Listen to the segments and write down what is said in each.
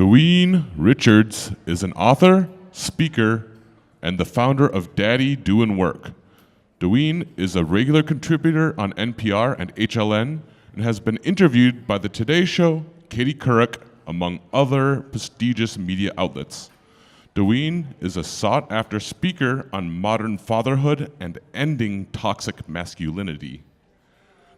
Doyin Richards is an author, speaker, and the founder of Daddy Doin' Work. Doyin is a regular contributor on NPR and HLN and has been interviewed by The Today Show, Katie Couric, among other prestigious media outlets. Doyin is a sought-after speaker on modern fatherhood and ending toxic masculinity.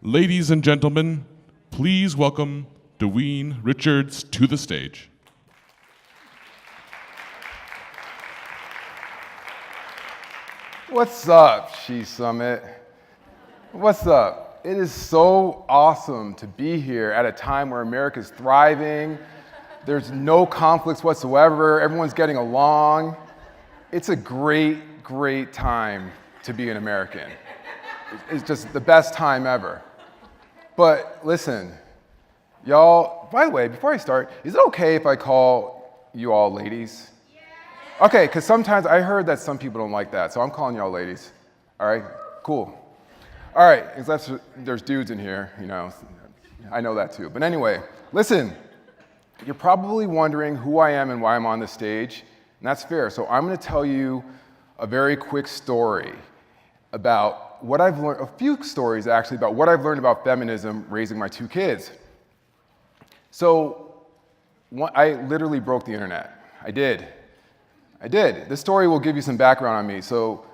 Ladies and gentlemen, please welcome Doyin Richards to the stage. What's up, She Summit? What's up? It is so awesome to be here at a time where America's thriving. There's no conflicts whatsoever. Everyone's getting along. It's a great, great time to be an American. It's just the best time ever. But listen, y'all, by the way, before I start, is it okay if I call you all ladies? Okay, because sometimes I heard that some people don't like that, so I'm calling y'all ladies. All right, cool. All right, unless there's dudes in here, you know, I know that too. But anyway, listen, you're probably wondering who I am and why I'm on this stage, and that's fair. So I'm going to tell you a very quick story about what I've learned, a few stories actually, about what I've learned about feminism raising my two kids. So I literally broke the internet. I did. This story will give you some background on me. So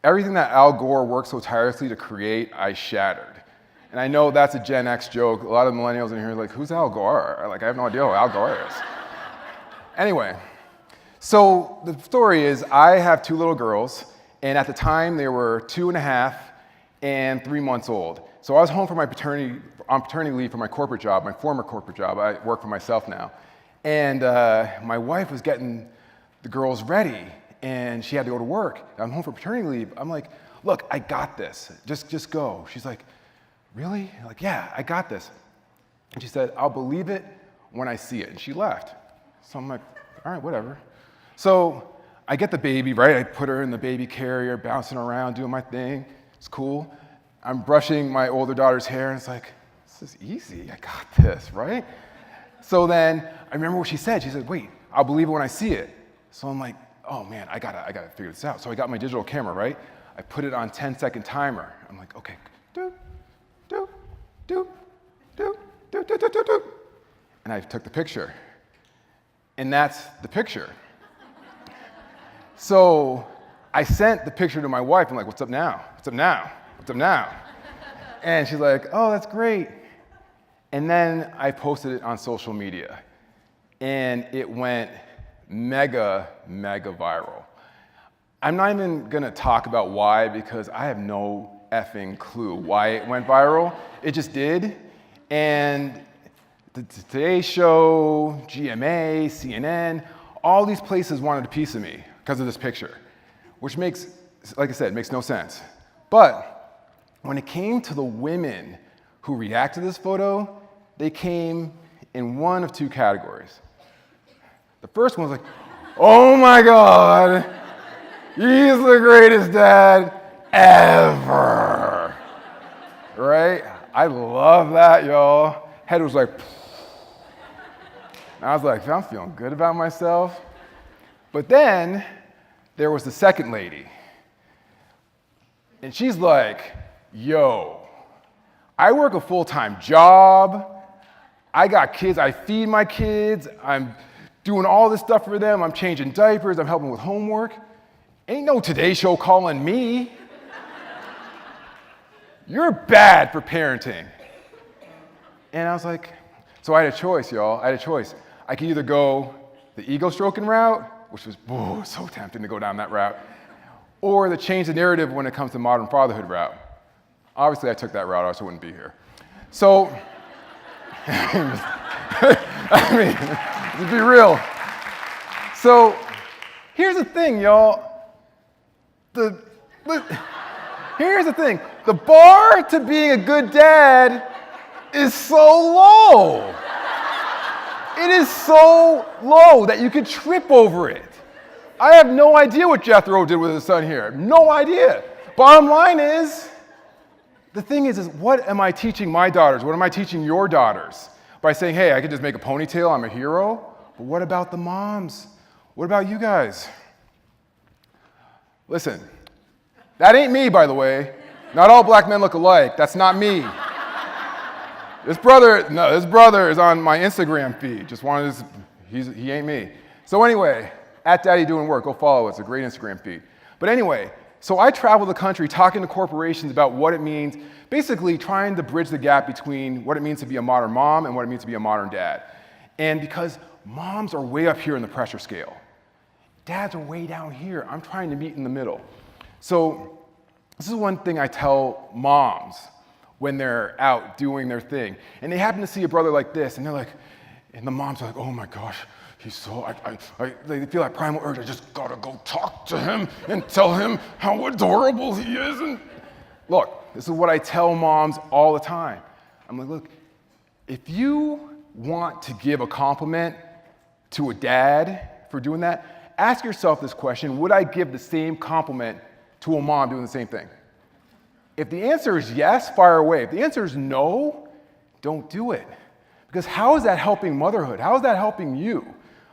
everything that Al Gore worked so tirelessly to create, I shattered. And I know that's a Gen X joke. A lot of millennials in here are like, who's Al Gore? Like, I have no idea who Al Gore is. Anyway, so the story is I have two little girls, and at the time they were 2.5 and 3 months old. So I was home for my paternity leave for my corporate job, my former corporate job. I work for myself now. And my wife was getting the girls ready, and she had to go to work. I'm home for paternity leave. I'm like, look, I got this. Just go. She's like, really? I'm like, yeah, I got this. And she said, I'll believe it when I see it. And she left. So I'm like, all right, whatever. So I get the baby, right? I put her in the baby carrier, bouncing around, doing my thing. It's cool. I'm brushing my older daughter's hair, and it's like, this is easy. I got this, right? So then I remember what she said. She said, wait, I'll believe it when I see it. So I'm like, oh man, I gotta figure this out. So I got my digital camera, right? I put it on 10-second timer. I'm like, okay, doop, doop, doop, doop, doop, doop, doop, doop. And I took the picture. And that's the picture. So I sent the picture to my wife. I'm like, what's up now? What's up now? What's up now? And she's like, oh, that's great. And then I posted it on social media. And it went mega viral. I'm not even gonna talk about why, because I have no effing clue why it went viral. It just did. And the Today Show, GMA, CNN, all these places wanted a piece of me because of this picture, which makes, like I said, makes no sense. But when it came to the women who reacted to this photo, they came in one of two categories. The first one was like, oh my God, he's the greatest dad ever, right? I love that, y'all. Head was like, and I was like, I'm feeling good about myself. But then there was the second lady, and she's like, yo, I work a full-time job, I got kids, I feed my kids, I'm doing all this stuff for them, I'm changing diapers, I'm helping with homework. Ain't no Today Show calling me. You're bad for parenting. And I was like, so I had a choice, y'all. I had a choice. I could either go the ego stroking route, which was so tempting to go down that route, or the change the narrative when it comes to modern fatherhood route. Obviously, I took that route, or else I wouldn't be here. So, I mean, to be real. So here's the thing, y'all. Here's the thing. The bar to being a good dad is so low. It is so low that you could trip over it. I have no idea what Jethro did with his son here. No idea. Bottom line is, the thing is what am I teaching my daughters? What am I teaching your daughters? By saying, hey, I could just make a ponytail, I'm a hero? But what about the moms? What about you guys? Listen, that ain't me, by the way. Not all black men look alike. That's not me. This brother is on my Instagram feed. Just wanted to, he ain't me. So anyway, at Daddy Doing Work, go follow it. It's a great Instagram feed. But anyway, so I travel the country talking to corporations about what it means, basically trying to bridge the gap between what it means to be a modern mom and what it means to be a modern dad. And because moms are way up here in the pressure scale, dads are way down here. I'm trying to meet in the middle. So this is one thing I tell moms when they're out doing their thing. And they happen to see a brother like this, and they're like, and the moms are like, oh my gosh, he's so, they feel that primal urge, I just gotta go talk to him and tell him how adorable he is. And look, this is what I tell moms all the time. I'm like, look, if you want to give a compliment to a dad for doing that, ask yourself this question: would I give the same compliment to a mom doing the same thing? If the answer is yes, fire away. If the answer is no, don't do it. Because how is that helping motherhood? How is that helping you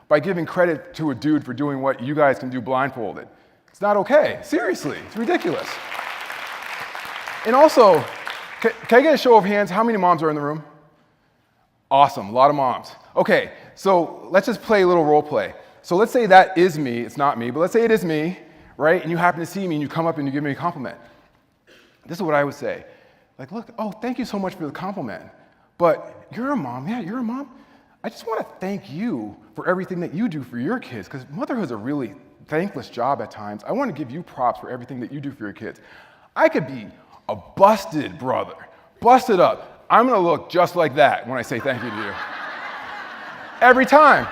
by giving credit to a dude for doing what you guys can do blindfolded? It's not okay. Seriously, it's ridiculous. And also, can I get a show of hands? How many moms are in the room? Awesome, a lot of moms. Okay, so let's just play a little role play. So let's say that is me, it's not me, but let's say it is me, right? And you happen to see me and you come up and you give me a compliment. This is what I would say. Like, look, oh, thank you so much for the compliment. But you're a mom, yeah, you're a mom. I just want to thank you for everything that you do for your kids, because motherhood's a really thankless job at times. I want to give you props for everything that you do for your kids. I could be a busted brother, busted up. I'm going to look just like that when I say thank you to you. Every time.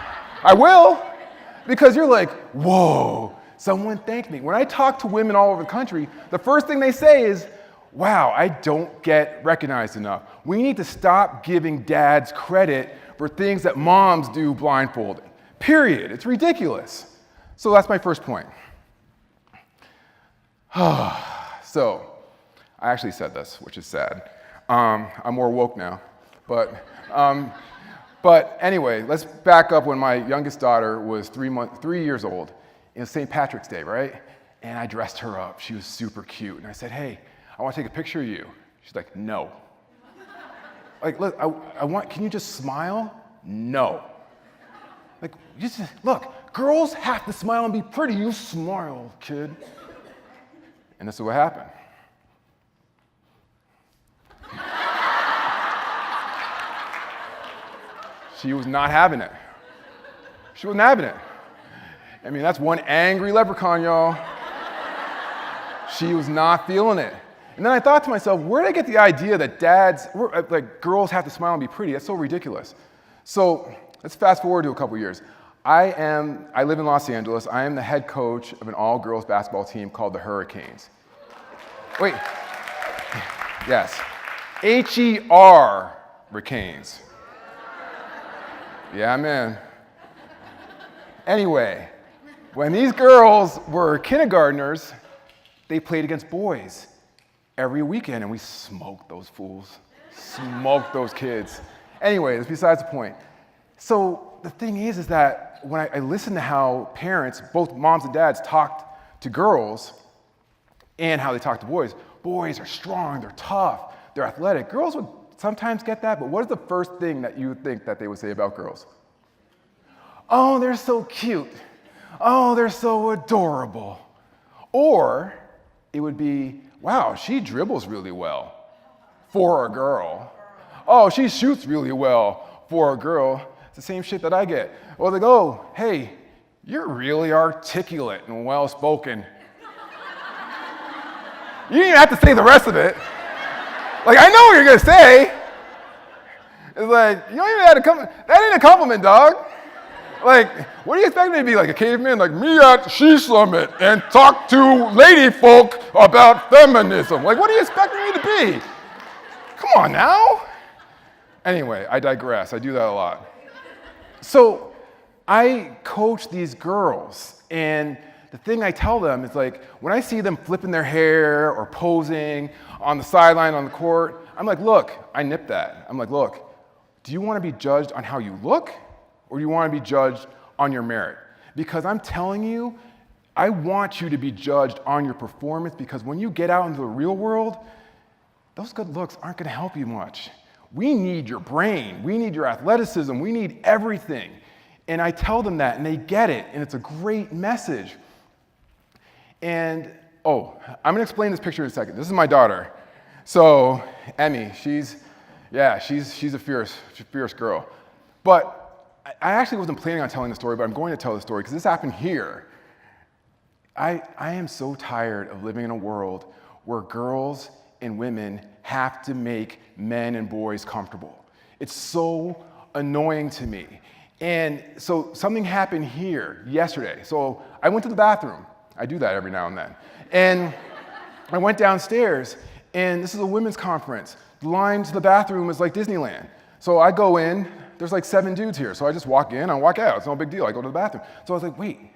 I will, because you're like, whoa, someone thanked me. When I talk to women all over the country, the first thing they say is, wow, I don't get recognized enough. We need to stop giving dads credit for things that moms do blindfolded. Period. It's ridiculous. So that's my first point. So I actually said this, which is sad. I'm more woke now. But anyway, let's back up when my youngest daughter was 3 years old. It was St. Patrick's Day, right? And I dressed her up. She was super cute. And I said, hey, I want to take a picture of you. She's like, no. Like, look, can you just smile? No. Like, look, girls have to smile and be pretty. You smile, kid. And this is what happened. She was not having it. She wasn't having it. I mean, that's one angry leprechaun, y'all. She was not feeling it. And then I thought to myself, where did I get the idea that girls have to smile and be pretty? That's so ridiculous. So let's fast forward to a couple years. I live in Los Angeles. I am the head coach of an all-girls basketball team called the Hurricanes. Wait, yes, H-E-R, Hurricanes. Yeah, man. Anyway, when these girls were kindergartners, they played against boys every weekend, and we smoked those fools, smoked those kids. Anyway, that's besides the point. So the thing is that when I listen to how parents, both moms and dads, talked to girls and how they talk to boys, boys are strong, they're tough, they're athletic. Girls would sometimes get that, but what is the first thing that you would think that they would say about girls? Oh, they're so cute. Oh, they're so adorable. Or it would be, wow, she dribbles really well for a girl. Oh, she shoots really well for a girl. It's the same shit that I get. Or they go, hey, you're really articulate and well-spoken. You didn't even have to say the rest of it. Like, I know what you're gonna say. It's like, you don't even have to come, that ain't a compliment, dog. Like, what do you expect me to be, like a caveman? Like, me at She Summit and talk to lady folk about feminism. Like, what are you expecting me to be? Come on now. Anyway, I digress. I do that a lot. So I coach these girls, and the thing I tell them is, like, when I see them flipping their hair or posing on the sideline on the court, I'm like, look, I nip that. I'm like, look, do you want to be judged on how you look, Or do you want to be judged on your merit? Because I'm telling you, I want you to be judged on your performance, because when you get out into the real world, those good looks aren't going to help you much. We need your brain. We need your athleticism. We need everything. And I tell them that, and they get it, and it's a great message. And, I'm going to explain this picture in a second. This is my daughter. So, Emmy, she's a fierce girl. But I actually wasn't planning on telling the story, but I'm going to tell the story because this happened here. I am so tired of living in a world where girls and women have to make men and boys comfortable. It's so annoying to me. And so something happened here yesterday. So I went to the bathroom. I do that every now and then. And I went downstairs, and this is a women's conference. The line to the bathroom is like Disneyland. So I go in, there's like 7 dudes here. So I just walk in, I walk out. It's no big deal. I go to the bathroom. So I was like, wait. And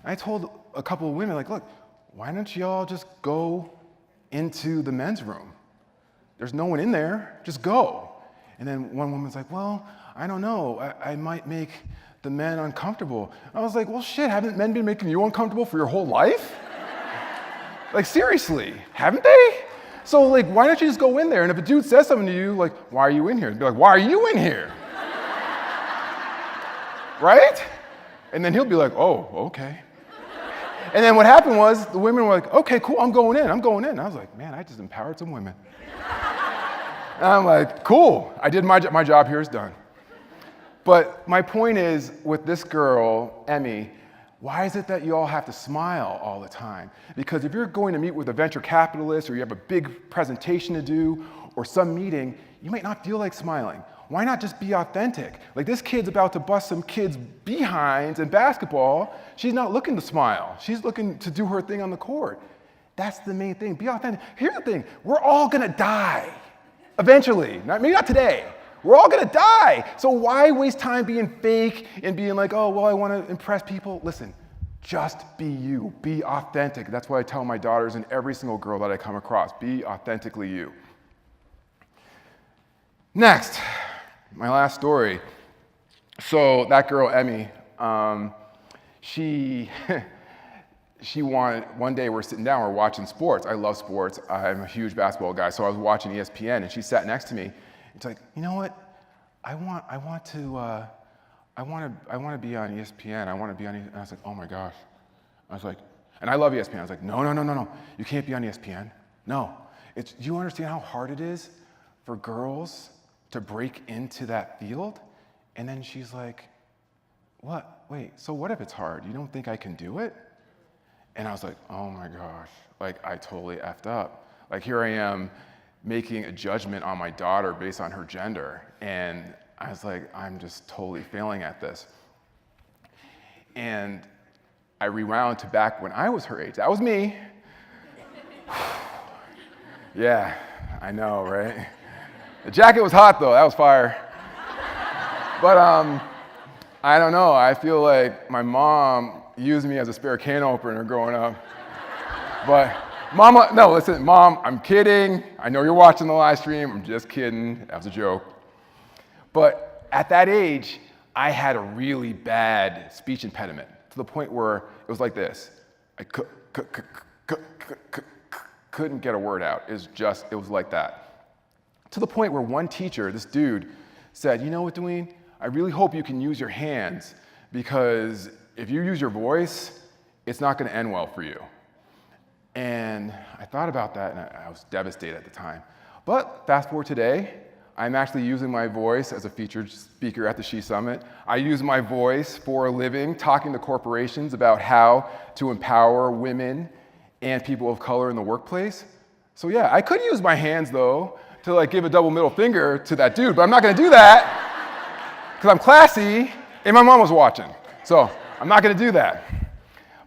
I told a couple of women, like, look, why don't y'all just go into the men's room? There's no one in there. Just go. And then one woman's like, well, I don't know. I might make the men uncomfortable. I was like, well, shit, haven't men been making you uncomfortable for your whole life? Like, seriously, haven't they? So, like, why don't you just go in there? And if a dude says something to you, like, why are you in here? Be like, why are you in here? Right? And then he'll be like, oh, okay. And then what happened was the women were like, okay, cool, I'm going in. And I was like, man, I just empowered some women. And I'm like, cool, I did my job here is done. But my point is, with this girl, Emmy, why is it that you all have to smile all the time? Because if you're going to meet with a venture capitalist, or you have a big presentation to do, or some meeting, you might not feel like smiling. Why not just be authentic? Like, this kid's about to bust some kids' behinds in basketball. She's not looking to smile. She's looking to do her thing on the court. That's the main thing. Be authentic. Here's the thing. We're all going to die eventually. Maybe not today. We're all going to die. So why waste time being fake and being like, oh, well, I want to impress people? Listen, just be you. Be authentic. That's what I tell my daughters and every single girl that I come across. Be authentically you. Next, my last story. So that girl, Emmy, she wanted, one day we're sitting down, we're watching sports. I love sports. I'm a huge basketball guy, so I was watching ESPN, and she sat next to me. It's like, you know what? I want to be on ESPN. I want to be on. And I was like, oh my gosh. I was like, and I love ESPN. I was like, no. You can't be on ESPN. No. Do you understand how hard it is for girls to break into that field? And then she's like, what? Wait. So what if it's hard? You don't think I can do it? And I was like, oh my gosh. Like, I totally effed up. Like, here I am, making a judgment on my daughter based on her gender. And I was like, I'm just totally failing at this. And I rewound to back when I was her age. That was me. Yeah, I know, right? The jacket was hot though, that was fire. But I don't know, I feel like my mom used me as a spare can opener growing up. But Mama, no, listen, Mom, I'm kidding. I know you're watching the live stream. I'm just kidding. That was a joke. But at that age, I had a really bad speech impediment to the point where it was like this. I couldn't get a word out. It was like that. To the point where one teacher, this dude, said, you know what, Doyin? I really hope you can use your hands, because if you use your voice, it's not going to end well for you. And I thought about that, and I was devastated at the time. But fast forward today, I'm actually using my voice as a featured speaker at the She Summit. I use my voice for a living, talking to corporations about how to empower women and people of color in the workplace. So yeah, I could use my hands though to like give a double middle finger to that dude, but I'm not gonna do that because I'm classy and my mom was watching. So I'm not gonna do that.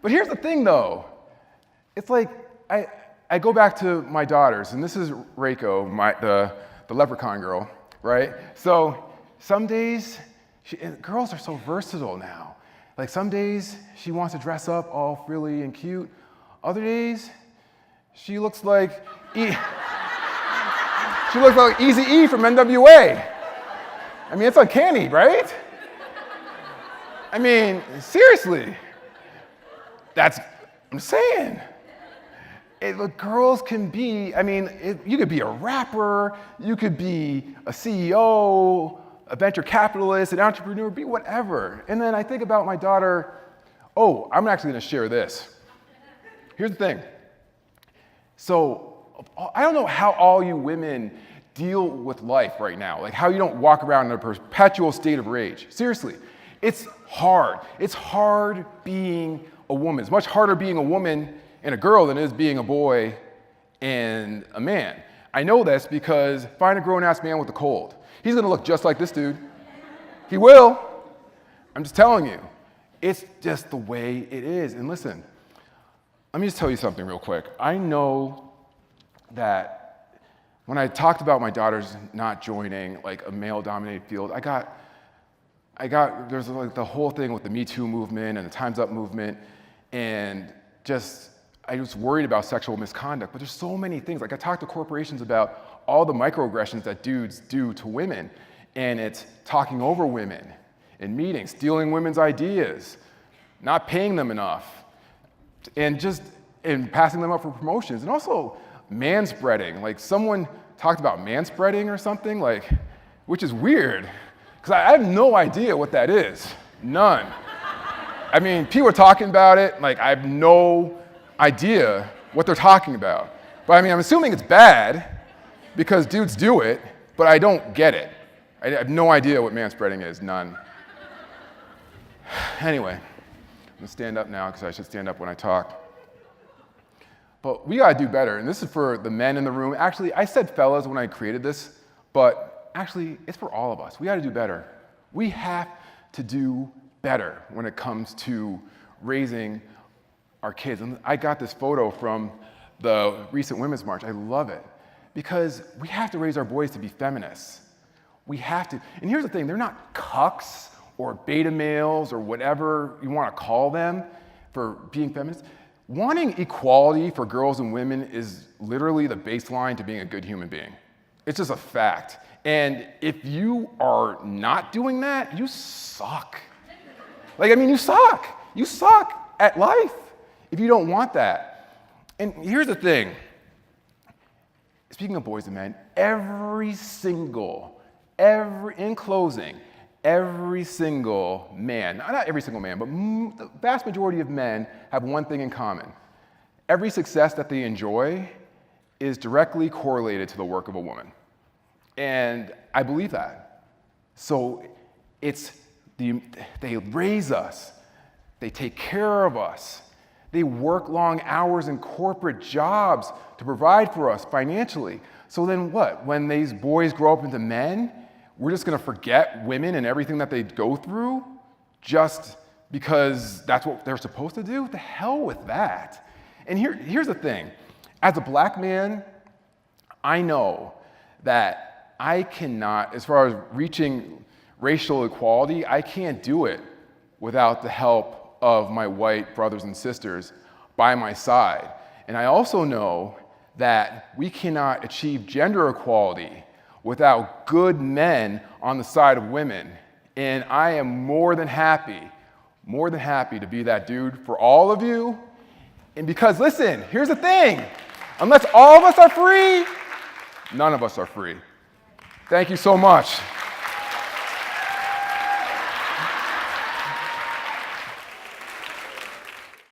But here's the thing though. It's like, I go back to my daughters, and this is Reiko, the leprechaun girl, right? So some days, girls are so versatile now. Like some days, she wants to dress up all frilly and cute. Other days, she looks like Eazy-E from NWA. I mean, it's uncanny, right? I mean, seriously. I'm saying. Look, girls can be, you could be a rapper, you could be a CEO, a venture capitalist, an entrepreneur, be whatever. And then I think about my daughter, I'm actually gonna share this. Here's the thing. So, I don't know how all you women deal with life right now, like how you don't walk around in a perpetual state of rage. Seriously, it's hard. It's hard being a woman. It's much harder being a woman and a girl than it is being a boy and a man. I know this because find a grown-ass man with a cold. He's gonna look just like this dude. He will. I'm just telling you. It's just the way it is. And listen, let me just tell you something real quick. I know that when I talked about my daughters not joining like a male-dominated field, there's like the whole thing with the Me Too movement and the Time's Up movement, and I was worried about sexual misconduct, but there's so many things. Like I talked to corporations about all the microaggressions that dudes do to women, and it's talking over women in meetings, stealing women's ideas, not paying them enough, and passing them up for promotions, and also manspreading. Like someone talked about manspreading or something, like, which is weird, because I have no idea what that is. None. I mean, people are talking about it, like I have no idea what they're talking about. But I'm assuming it's bad because dudes do it, but I don't get it. I have no idea what manspreading is, none. Anyway, I'm gonna stand up now because I should stand up when I talk. But we gotta do better, and this is for the men in the room. Actually, I said fellas when I created this, but actually, it's for all of us. We gotta do better. We have to do better when it comes to raising our kids. And I got this photo from the recent Women's March. I love it because we have to raise our boys to be feminists. We have to. And here's the thing, they're not cucks or beta males or whatever you want to call them for being feminists. Wanting equality for girls and women is literally the baseline to being a good human being. It's just a fact. And if you are not doing that, you suck. You suck. You suck at life if you don't want that. And here's the thing. Speaking of boys and men, in closing, every single man, not every single man, but the vast majority of men have one thing in common. Every success that they enjoy is directly correlated to the work of a woman. And I believe that. So they raise us, they take care of us, they work long hours in corporate jobs to provide for us financially. So then what? When these boys grow up into men, we're just gonna forget women and everything that they go through just because that's what they're supposed to do? The hell with that. And here's the thing. As a black man, I know that I cannot, as far as reaching racial equality, I can't do it without the help of my white brothers and sisters by my side. And I also know that we cannot achieve gender equality without good men on the side of women. And I am more than happy to be that dude for all of you. And because, listen, here's the thing. Unless all of us are free, none of us are free. Thank you so much.